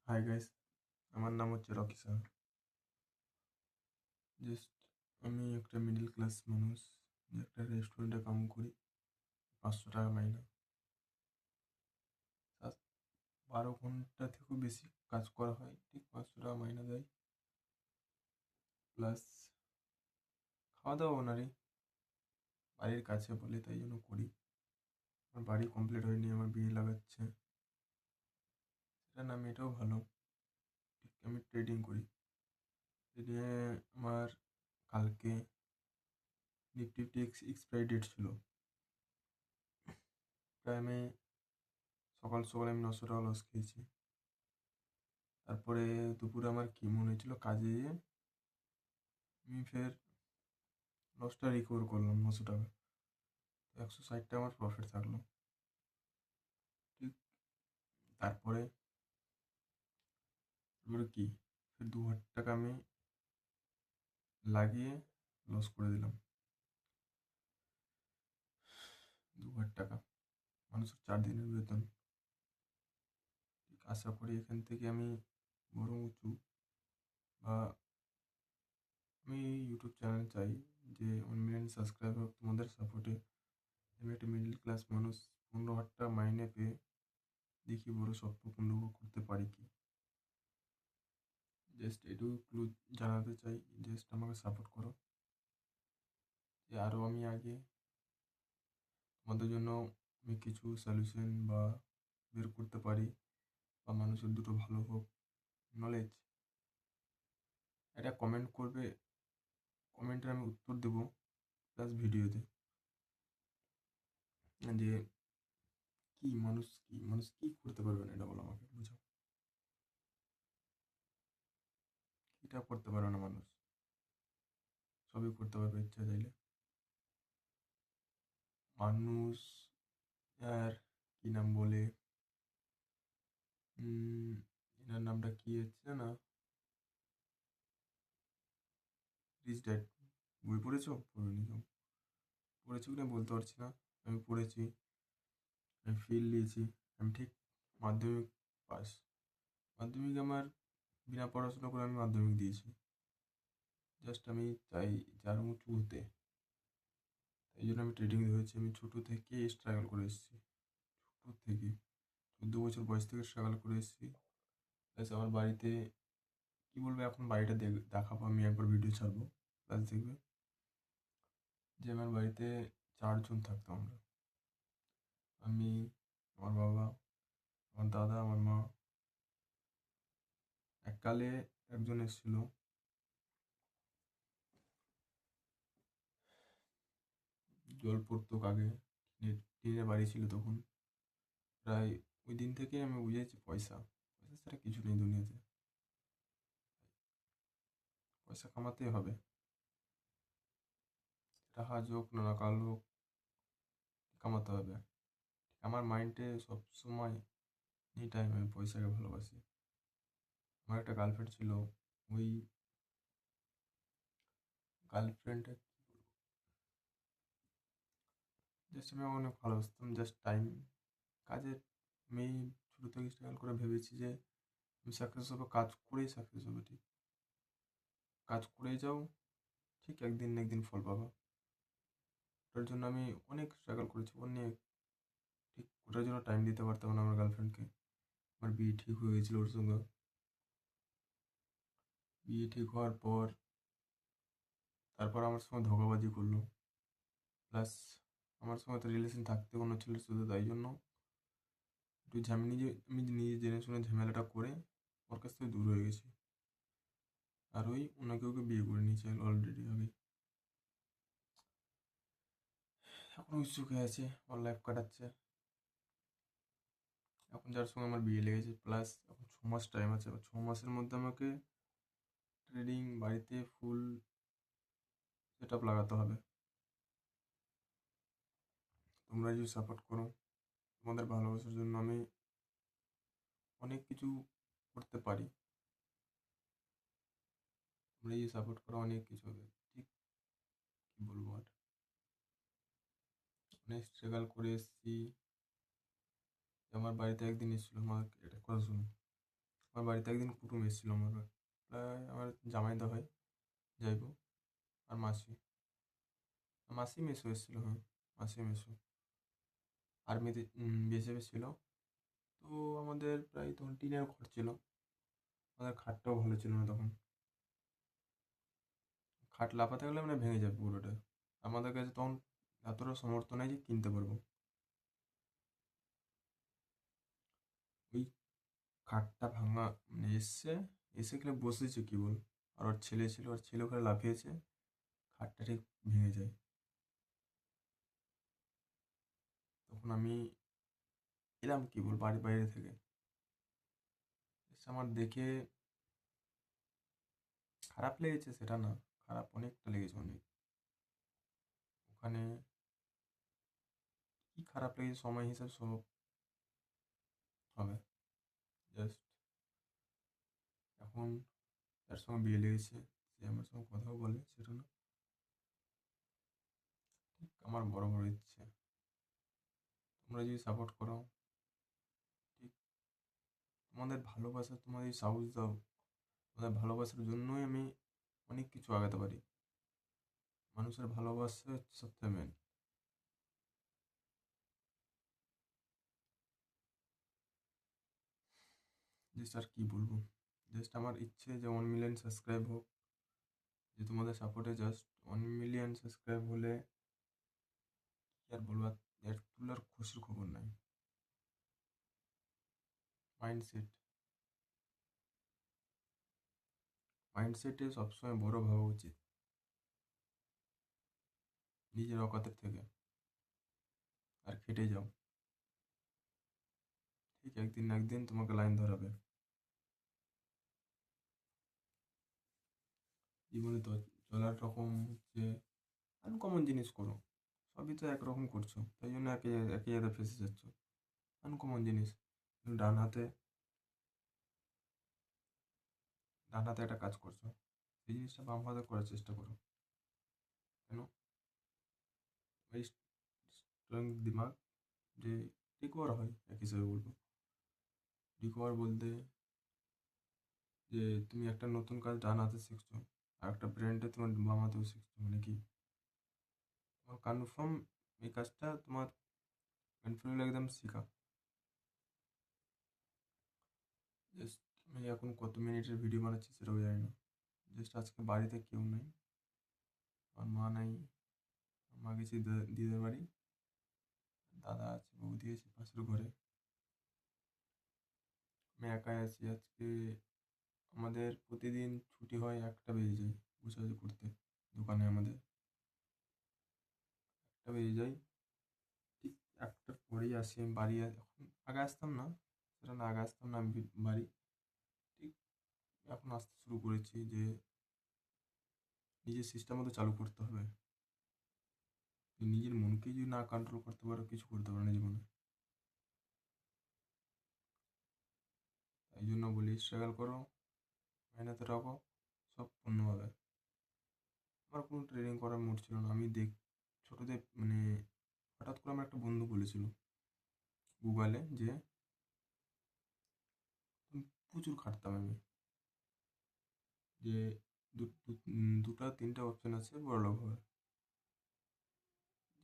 Hi guys, আমার নাম হচ্ছে রকি স্যার। জাস্ট আমি একটা মিডল ক্লাস মানুষ, যে একটা রেস্টুরেন্টে কাম করি। 500 টাকা মাইনে। 12 ঘন্টা থেকেও বেশি কাজ করা হয়, ঠিক 500 টাকা মাইনে দেয়। প্লাস খাওয়া দাওয়া ওনারই, বাড়ির কাছে বলে তাই জন্য করি। আমার বাড়ি কমপ্লিট হয়নি, আমার বিয়ে লাগাচ্ছে। সেটা না, আমি এটাও ভালো। ঠিক, আমি ট্রেডিং করি। ট্রেডিংয়ে আমার কালকে নিফটি এক্সপায়ারি ডেট ছিল। প্রায় আমি সকাল সকাল আমি 900 টাকা লস খেয়েছি। তারপরে দুপুরে আমার কি মনে হয়েছিল, কাজে যেয়ে আমি ফের লসটা রিকভার করলাম 900 টাকা। 160 টাকা আমার প্রফিট থাকলো। ঠিক, তারপরে এবারে কি, ফের 2,000 টাকা আমি লাগিয়ে লস করে দিলাম। 2,000 টাকা মানুষের 4 দিনের বেতন। ঠিক, আশা করি এখান থেকে আমি বড় উঁচু বা আমি ইউটিউব চ্যানেল চাই যে 1 মিলিয়ন সাবস্ক্রাইবার তোমাদের সাপোর্টে আমি একটা মিডল ক্লাস মানুষ 15,000 টাকা মাইনে পেয়ে দেখি বড় স্বপ্ন পূর্ণ করতে পারি কি। জাস্ট এটুকু ক্লু জানাতে চাই, জাস্ট আমাকে সাপোর্ট করো যে আরও আমি আগে তোমাদের জন্য আমি কিছু সলিউশন বা বের করতে পারি, বা মানুষের দুটো ভালো হোক, নলেজ। এটা কমেন্ট করবে, কমেন্টের আমি উত্তর দেবো, প্লাস ভিডিওতে যে মানুষ কি করতে পারবে না, এটা বলো আমাকে, বুঝাও। এটা করতে পারবে না মানুষ, সবই করতে পারবে ইচ্ছা চাইলে। মানুষ আর কি নাম বলে, এনার নামটা কি হচ্ছে না, রিচ ড্যাড। বই পড়েছো? পড়েনি কেউ? পড়েছো কিনা বলতে পারছি না। আমি পড়েছি, আমি ফেল দিয়েছি। আমি ঠিক মাধ্যমিক পাস। মাধ্যমিক আমার বিনা পড়াশোনা করে আমি মাধ্যমিক দিয়েছি। জাস্ট আমি চাই যে আরও উঁচু হতে, তাই জন্য আমি ট্রেডিং ধরেছি। আমি ছোটো থেকে স্ট্রাগল করে এসেছি, ছোটো থেকে 14 বছর বয়স থেকে স্ট্রাগল করে এসেছি। প্লাস আমার বাড়িতে কী বলবো, এখন বাড়িটা দেখাবো, আমি একবার ভিডিও ছাড়বো, প্লাস দেখবে যে আমার বাড়িতে 4 জন থাকতাম আমরা। আমি, আমার বাবা, আমার দাদা, আমার মা। এককালে একজন এসেছিল, জল পড়তো আগে, টিনের বাড়ি ছিল তখন। প্রায় ওই দিন থেকে আমি বুঝেছি পয়সা, পয়সা ছাড়া কিছু নেই দুনিয়াতে। পয়সা কামাতেই হবে, সেটা হাজ হোক না কাল হোক, কামাতে হবে। আমার মাইন্ডে সবসময় এনি টাইম আমি পয়সাকে ভালোবাসি। আমার একটা গার্লফ্রেন্ড ছিল, ওই গার্লফ্রেন্ডটা জাস্ট আমি অনেক ভালোবাসতাম। জাস্ট টাইম, কাজের, আমি ছোটো থেকে স্ট্রাগল করে ভেবেছি যে আমি সাকসেস হবো, কাজ করেই সাকসেস হবে। ঠিক, কাজ করেই যাও, ঠিক একদিন না একদিন ফল পাবা। ওটার জন্য আমি অনেক স্ট্রাগল করেছি, অনেক। ঠিক ওটার জন্য টাইম দিতে পারতাম না আমার গার্লফ্রেন্ডকে। আমার বিয়ে ঠিক হয়ে গেছিলো ওর সঙ্গে। বিয়ে ঠিক হওয়ার পর তারপর আমার সঙ্গে ধোঁকাবাজি করলো। প্লাস আমার সঙ্গে তো রিলেশন থাকতে কোনো ছিল, শুধু তাই জন্য একটু আমি নিজে জেনে শুনে ঝামেলাটা করে ওর কাছ থেকে দূর হয়ে গেছি। আর ওই ওকে বিয়ে করে নিয়েছে অলরেডি আগে। এখন ওই সুখে আছে, ওর লাইফ কাটাচ্ছে। এখন যার সঙ্গে আমার বিয়ে লেগেছে, প্লাস এখন 6 মাস টাইম আছে। 6 মাসের মধ্যে আমাকে ট্রেডিং বাড়িতে ফুল সেট আপ লাগাতে হবে। তোমরা যদি সাপোর্ট করো, তোমাদের ভালোবাসার জন্য আমি অনেক কিছু করতে পারি। তোমরা যদি সাপোর্ট করো, অনেক কিছু হবে। ঠিক, কী বলবো আর, অনেক স্ট্রাগল করে এসেছি। আমার বাড়িতে একদিন এসেছিলো, আমার এটা কথা শুনো। আমার বাড়িতে একদিন কুটুম এসেছিলো আমার প্রায় আমার জামাইদা হয়, যাইবো, আর মাসি। মাসি মেসো এসেছিলো, হ্যাঁ, মাসি মেসো। আর্মিতে বিএসএফে ছিল। তো আমাদের প্রায় তখন টিনের ঘর ছিল। আমাদের খাটটাও ভালো ছিল না তখন। খাট লাফাতে গেলে মানে ভেঙে যাবে পুরোটা। আমাদের কাছে তখন এতটা সামর্থ্য নেই যে কিনতে পারবো। ওই খাটটা ভাঙা মানে এসে গেলে বসেছে কেবল। আর ওর ছেলে ছিল, ওর ছেলে ওখানে লাফিয়েছে, খাটটা ঠিক ভেঙে যায়। তখন আমি এলাম কেবল বাড়ির বাইরে থেকে। এসে আমার দেখে খারাপ লেগেছে সেটা না, খারাপ অনেকটা লেগেছে, অনেক। ওখানে কি খারাপ লেগেছে সময় হিসাব সব হবে। জাস্ট এখন তার সঙ্গে বিয়ে লেগেছে, সে আমার সঙ্গে কথাও বলে, সেটা না। ঠিক আমার বড় বড় ইচ্ছে, তোমরা যদি সাপোর্ট করো, ঠিক তোমাদের ভালোবাসা, তোমাদের সাহস দাও, তোমাদের ভালোবাসার জন্যই আমি অনেক কিছু আগাতে পারি। মানুষের ভালোবাসা হচ্ছে সবথেকে মেন। জাস্ট আর কি বলবো, জাস্ট আমার ইচ্ছে যে 1 মিলিয়ন সাবস্ক্রাইব হোক, যে তোমাদের সাপোর্টে জাস্ট 1 মিলিয়ন সাবস্ক্রাইব হলে কি আর বলবো, এর তুলার খুশির খবর নাই। মাইন্ডসেট, মাইন্ডসেটে সবসময় বড় ভাবা উচিত নিজের অকাতের থেকে। আর খেটে যাও, ঠিক একদিন না একদিন তোমাকে লাইন ধরাবে। জীবনে তো চলার রকম হচ্ছে আনকমন জিনিস করো, সবই তো একরকম করছো, তাই জন্য একই একই জায়গায় ফেসে যাচ্ছ। আনকমন জিনিস, তুমি ডান হাতে একটা কাজ করছো, সেই জিনিসটা বাম হাতে করার চেষ্টা করো। কেন? ওই স্ট্রং দিমাগ, যে রিকভার হয় এক হিসেবে বলবো। রিকভার বলতে যে তুমি একটা নতুন কাজ ডান হাতে শিখছো, আর একটা ব্রেনটা তোমার বাম হাতেও শিখছো, মানে কি তোমার কনফার্ম এই কাজটা তোমার কনফার্ম একদম শেখা। জাস্ট আমি এখন কত মিনিটের ভিডিও বানাচ্ছি সেটাও জানি না। জাস্ট আজকে বাড়িতে কেউ নেই, আমার মা নাই, মা গেছে দিদার বাড়ি, দাদা আছে, বৌদি আছে পাশের ঘরে, আমি একাই আছি আজকে। আমাদের প্রতিদিন ছুটি হয় 1টা বেজে যায় গোছাগুছি করতে, দোকানে আমাদের 1টা বেজে যায়। ঠিক 1টার পরেই আসি আমি বাড়ি, এখন আগে আসতাম না, সেটা না, আগে আসতাম না আমি বাড়ি। ঠিক এখন আসতে শুরু করেছি যে নিজের সিস্টেম মতো চালু করতে হবে। নিজের মনকে যদি না কন্ট্রোল করতে পারো, কিছু করতে পারো না জীবনে। তাই জন্য বলি স্ট্রাগল করো, মেহনতে রাখো, সব পূর্ণ হবে। আমার কোনো ট্রেনিং করার মুড ছিল না, আমি ছোটোতে মানে হঠাৎ করে আমার একটা বন্ধু বলেছিল গুগলে যে প্রচুর খাটতাম আমি, যে দুটা তিনটা অপশন আছে বড়লোক হওয়ার।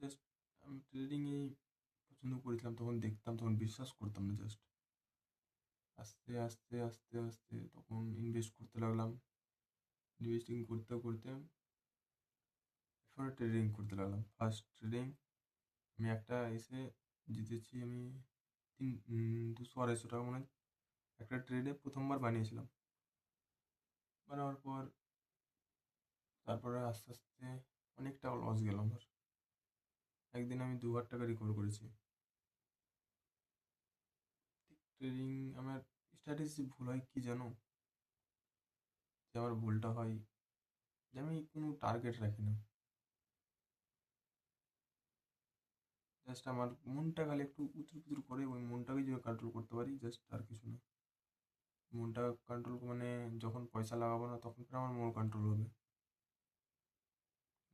জাস্ট আমি ট্রেডিংয়েই পছন্দ করেছিলাম, তখন দেখতাম, তখন বিশ্বাস করতাম না। জাস্ট আস্তে আস্তে আস্তে আস্তে তখন ইনভেস্ট করতে লাগলাম, ইনভেস্টিং করতে করতে এরপরে ট্রেডিং করতে লাগলাম। ফার্স্ট ট্রেডিং আমি একটা এসে জিতেছি আমি 200-250 টাকা মনে হয় একটা ট্রেডে প্রথমবার বানিয়েছিলাম। বানানোর পর তারপরে আস্তে আস্তে অনেক টাকা লস গেল আমার। একদিন আমি 2,000 টাকা রিকভার করেছি। ট্রেডিং আমার স্ট্র্যাটেজি ভুল হয় কি জানো, যে আমার ভুলটা হয় যে আমি কোনো টার্গেট রাখি না। জাস্ট আমার মনটা খালি একটু উতুর পুতুর করে, ওই মনটাকে যদি কন্ট্রোল করতে পারি, জাস্ট আর কিছু না। মনটা কন্ট্রোল মানে যখন পয়সা লাগাবো না তখন ফির আমার মন কন্ট্রোল হবে,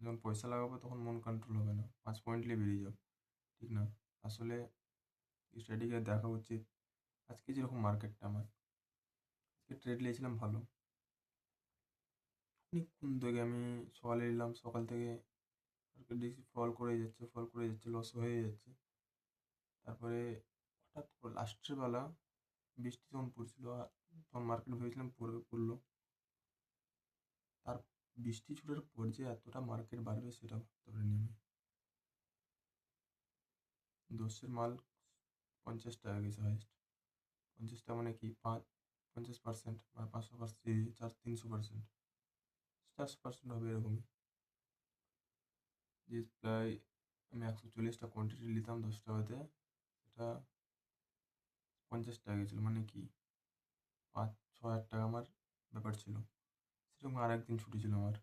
যখন পয়সা লাগাবো তখন মন কন্ট্রোল হবে না, 5 পয়েন্ট নিয়ে বেরিয়ে যাও। ঠিক না? আসলে স্ট্র্যাটেজি দেখা উচিত। আজকে যেরকম মার্কেটটা আমার, আজকে ট্রেড নিয়েছিলাম ভালো। অনেকক্ষণ থেকে আমি সকালে নিলাম, সকাল থেকে মার্কেট দেখছি ফল করে যাচ্ছে, লস হয়ে যাচ্ছে। তারপরে হঠাৎ করে লাস্টের বেলা বৃষ্টি যখন পড়ছিল, তখন মার্কেট ভেবেছিলাম পড়বে, পড়লো। তার বৃষ্টি ছুটার পর যে এতটা মার্কেট বাড়বে সেটা ভাবতে পারিনি আমি। 10-এর মাল 50 টাকা গেছে হাইস্ট। 50 টাকা মানে কি 50% বা 500%, 300%, 400% হবে এরকমই। যে প্রায় আমি 140টা কোয়ান্টিটি নিতাম 10 টাকাতে, সেটা 50 টাকা গেছিলো, মানে কি 5-6 হাজার টাকা আমার ব্যাপার ছিল। সেরকম আর একদিন ছুটি ছিল আমার,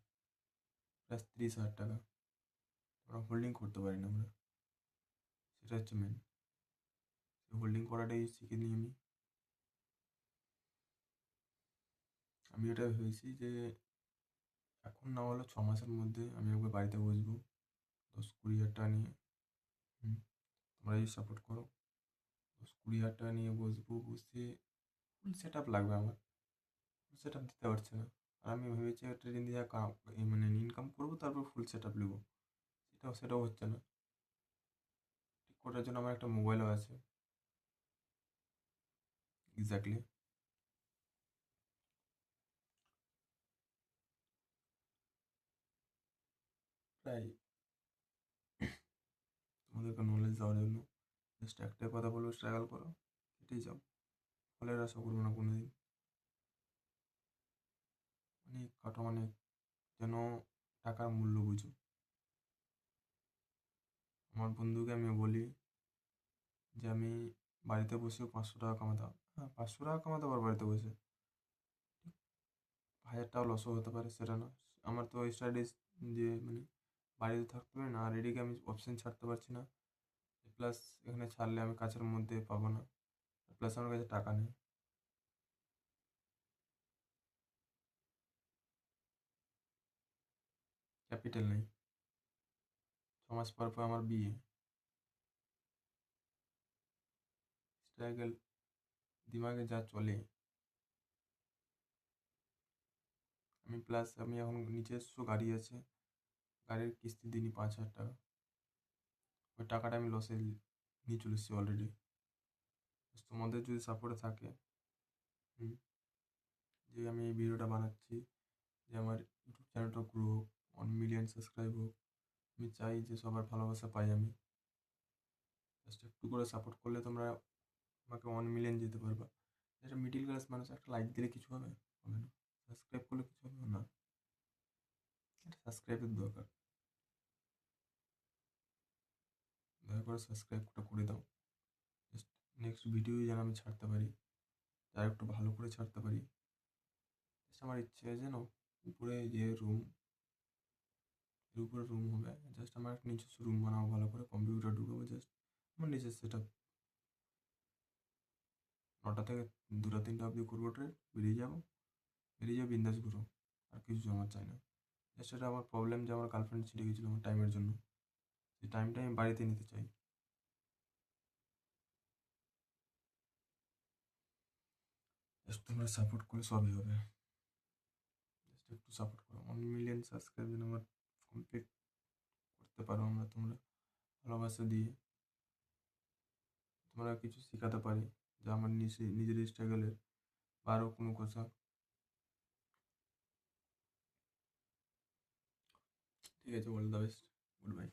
প্রায় 30,000 টাকা। আমরা হোল্ডিং করতে পারি না আমরা, সেটা হচ্ছে মেন। হোল্ডিং করাটাই শিখে নিই আমি। আমি এটা ভেবেছি যে এখন না হলেও 6 মাসের মধ্যে আমি একবার বাড়িতে বসবো 10-20 হাজার টাকা নিয়ে। হুম, তোমরা যদি সাপোর্ট করো, 10-20 হাজার টাকা নিয়ে বসবো, বসে ফুল সেট আপ লাগবে আমার। ফুল সেট আপ দিতে পারছে না। আর আমি ভেবেছি ট্রেডিং দিয়ে মানে ইনকাম করবো, তারপর ফুল সেট আপ নেবো। সেটাও হচ্ছে না। ঠিক করার জন্য আমার একটা মোবাইলও আছে। এক্স্যাক্টলি। প্রায় তোমাদেরকে নলেজ দেওয়ার জন্য জাস্ট একটাই কথা বলবো, স্ট্রাগল করো, কেটেই যাও। ফলের আশা করবো না কোনো দিন। অনেক খাটো, অনেক, যেন টাকার মূল্য বুঝো। আমার বন্ধুকে আমি বলি যে আমি বাড়িতে বসেও 500 টাকা কামাতাম। হ্যাঁ, 500 টাকা কামাতে পারবো বাড়িতে বসে, 1000 টাকা লসও হতে পারে, সেটা না। আমার তো স্টাডিজ, যে মানে বাড়িতে থাকতে পারি না, আর এদিকে আমি অপশন ছাড়তে পারছি না। প্লাস এখানে ছাড়লে আমি কাছের মধ্যে পাবো না, প্লাস আমার কাছে টাকা নেই, ক্যাপিটাল নেই। 6 মাস পর পর আমার বিয়ে। স্ট্রাগল দিমাগে যা চলে। আমি এখন নিজস্ব গাড়ি আছে, গাড়ির কিস্তি দিনই 5,000 টাকা। ওই টাকাটা আমি লসে নিয়ে চলে এসেছি অলরেডি। তোমাদের যদি সাপোর্টে থাকে, হুম, যে আমি এই ভিডিওটা বানাচ্ছি, যে আমার ইউটিউব চ্যানেলটা গ্রো হোক, 1 মিলিয়ন সাবস্ক্রাইব হোক, আমি চাই যে সবার ভালোবাসা পাই আমি। জাস্ট একটু করে সাপোর্ট করলে তোমরা আমাকে 1 মিলিয়ন যেতে পারবা। এটা মিডিল ক্লাস মানুষ, একটা লাইক দিলে কিছু হবে? হবে না। সাবস্ক্রাইব করলে কিছু হবে না, একটা সাবস্ক্রাইবের দরকার। দয়া করে সাবস্ক্রাইবটা করে দাও। জাস্ট নেক্সট ভিডিও যেন আমি ছাড়তে পারি, আর একটু ভালো করে ছাড়তে পারি। জাস্ট আমার ইচ্ছে আছে যেন উপরে যে রুম, এর উপরে রুম হবে, জাস্ট আমার একটা নিজস্ব রুম বানাবো, ভালো করে কম্পিউটার ঢুকাবো, জাস্ট আমার নিজের সেট আপ। 9টা থেকে 2টা 3টা অবধি করবো ট্রেড, বেরিয়ে যাবো বিন্দাস ঘুরো। আর কিছু আমার চাই না। জাস্ট এটা আমার প্রবলেম যে আমার গার্লফ্রেন্ড ছিঁড়ে গেছিলো আমার টাইমের জন্য। সেই টাইমটা আমি বাড়িতে নিতে চাই। জাস্ট তোমরা সাপোর্ট করলে সবই হবে। জাস্ট একটু সাপোর্ট করো, 1 মিলিয়ন সাবস্ক্রাইব যেন আমার কমপ্লিট করতে পারো আমরা, তোমরা ভালোবাসা দিয়ে। তোমরা কিছু শেখাতে পারি, যা আমার নিজের স্ট্রাগলের বা আরও কোনো কথা। ঠিক আছে, all the best, good bye.